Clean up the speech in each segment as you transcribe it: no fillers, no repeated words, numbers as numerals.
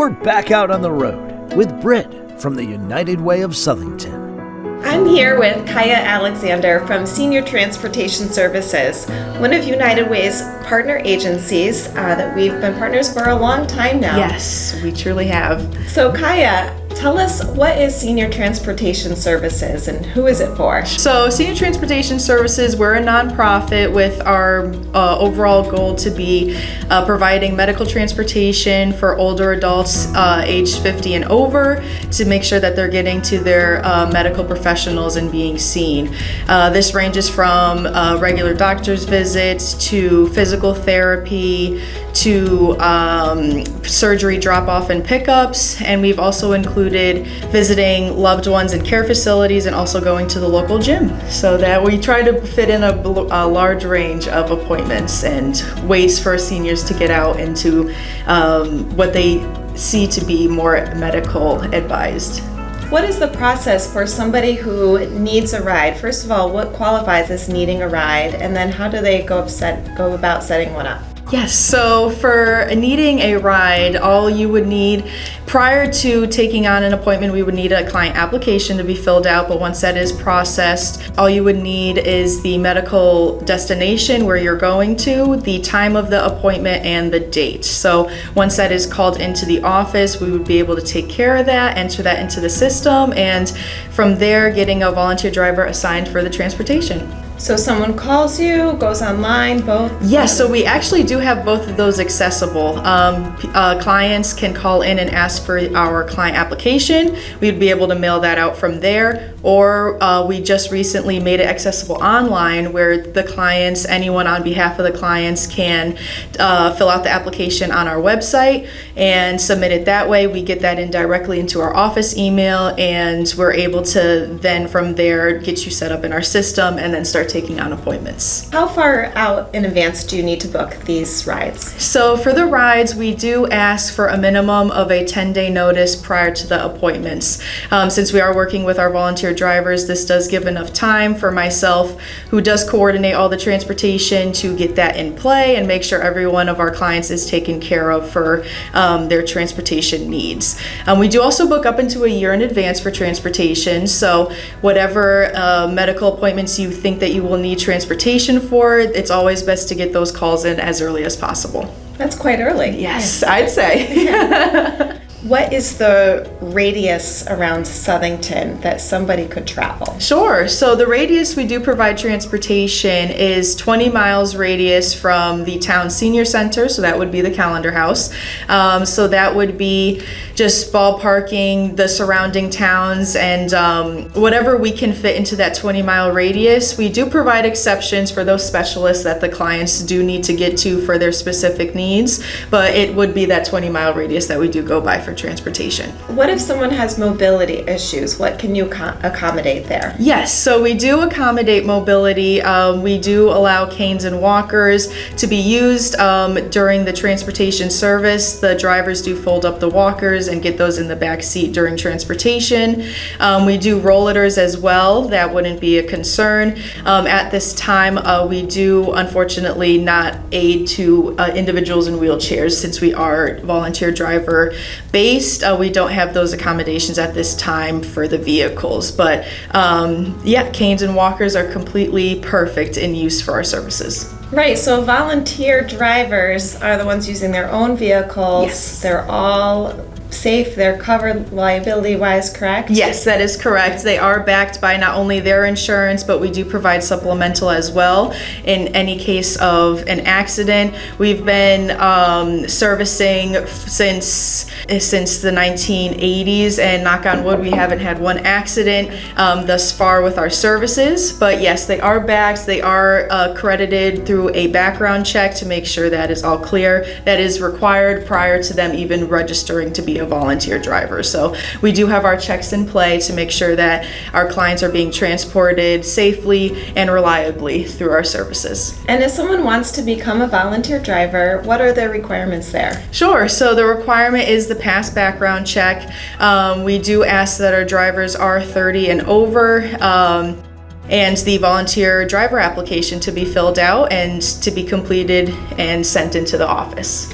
We're back out on the road with Britt from the United Way of Southington. I'm here with Kaya Alexander from Senior Transportation Services, one of United Way's partner agencies that we've been partners for a long time now. Yes, we truly have. So Kaya, tell us, what is Senior Transportation Services and who is it for? So Senior Transportation Services, we're a nonprofit with our overall goal to be providing medical transportation for older adults aged 50 and over to make sure that they're getting to their medical professionals and being seen. This ranges from regular doctor's visits to physical therapy to surgery drop-off and pickups, and we've also included visiting loved ones in care facilities and also going to the local gym, so that we try to fit in a large range of appointments and ways for seniors to get out into what they see to be more medical advised. What is the process for somebody who needs a ride? First of all, what qualifies as needing a ride, and then how do they go about setting one up? Yes, so for needing a ride, all you would need prior to taking on an appointment, we would need a client application to be filled out, but once that is processed, all you would need is the medical destination where you're going to, the time of the appointment, and the date. So once that is called into the office, we would be able to take care of that, enter that into the system, and from there, getting a volunteer driver assigned for the transportation. So someone calls you, goes online, both? Yes, so we actually do have both of those accessible. Clients can call in and ask for our client application. We'd be able to mail that out from there, or we just recently made it accessible online where the clients, anyone on behalf of the clients, can fill out the application on our website and submit it that way. We get that in directly into our office email, and we're able to then from there get you set up in our system and then start taking on appointments. How far out in advance do you need to book these rides? So for the rides, we do ask for a minimum of a 10-day notice prior to the appointments. Since we are working with our volunteer drivers, this does give enough time for myself, who does coordinate all the transportation, to get that in play and make sure every one of our clients is taken care of for their transportation needs. We do also book up into a year in advance for transportation, so whatever medical appointments you think that you will need transportation for, it's always best to get those calls in as early as possible. That's quite early. Yes, I'd say. Yeah. What is the radius around Southington that somebody could travel? Sure. So the radius we do provide transportation is 20 miles radius from the town senior center, so that would be the Calendar House. So that would be just ballparking the surrounding towns and whatever we can fit into that 20-mile radius. We do provide exceptions for those specialists that the clients do need to get to for their specific needs, but it would be that 20-mile radius that we do go by for transportation. What if someone has mobility issues? What can you accommodate there? Yes, so we do accommodate mobility. We do allow canes and walkers to be used during the transportation service. The drivers do fold up the walkers and get those in the back seat during transportation. We do rollers as well. That wouldn't be a concern. At this time, we do unfortunately not aid to individuals in wheelchairs, since we are volunteer driver based. We don't have those accommodations at this time for the vehicles, but canes and walkers are completely perfect in use for our services. Right, so volunteer drivers are the ones using their own vehicles. Yes. They're all safe, they're covered liability-wise, correct? Yes, that is correct. They are backed by not only their insurance, but we do provide supplemental as well in any case of an accident. We've been servicing since the 1980s, and knock on wood, we haven't had one accident thus far with our services. But yes, they are backed. They are accredited through a background check to make sure that is all clear. That is required prior to them even registering to be a volunteer driver. So we do have our checks in play to make sure that our clients are being transported safely and reliably through our services. And if someone wants to become a volunteer driver, what are the requirements there? Sure. So the requirement is the past background check. We do ask that our drivers are 30 and over. And the volunteer driver application to be filled out and to be completed and sent into the office.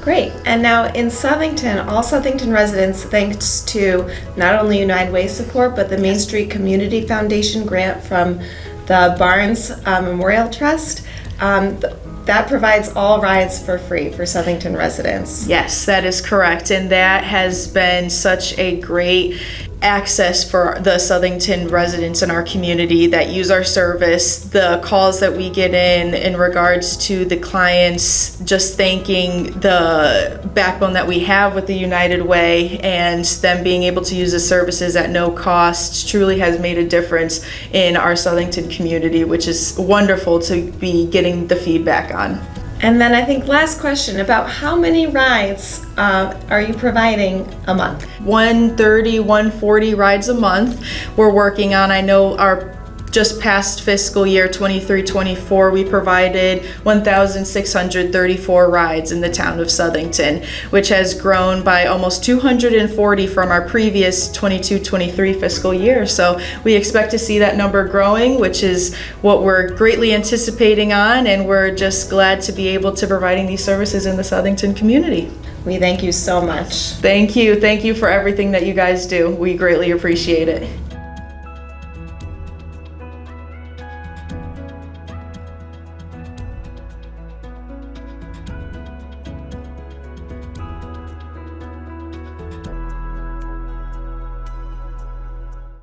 Great. And now in Southington, all Southington residents, thanks to not only United Way support, but the Main Street Community Foundation grant from the Barnes Memorial Trust, that provides all rides for free for Southington residents. Yes, that is correct. And that has been such a great access for the Southington residents in our community that use our service. The calls that we get in regards to the clients just thanking the backbone that we have with the United Way and them being able to use the services at no cost truly has made a difference in our Southington community, which is wonderful to be getting the feedback on. And then I think last question, about how many rides are you providing a month? 130, 140 rides a month we're working on. I know our just past fiscal year 23-24, we provided 1,634 rides in the town of Southington, which has grown by almost 240 from our previous 22-23 fiscal year. So we expect to see that number growing, which is what we're greatly anticipating on, and we're just glad to be able to providing these services in the Southington community. We thank you so much. Thank you. Thank you for everything that you guys do. We greatly appreciate it.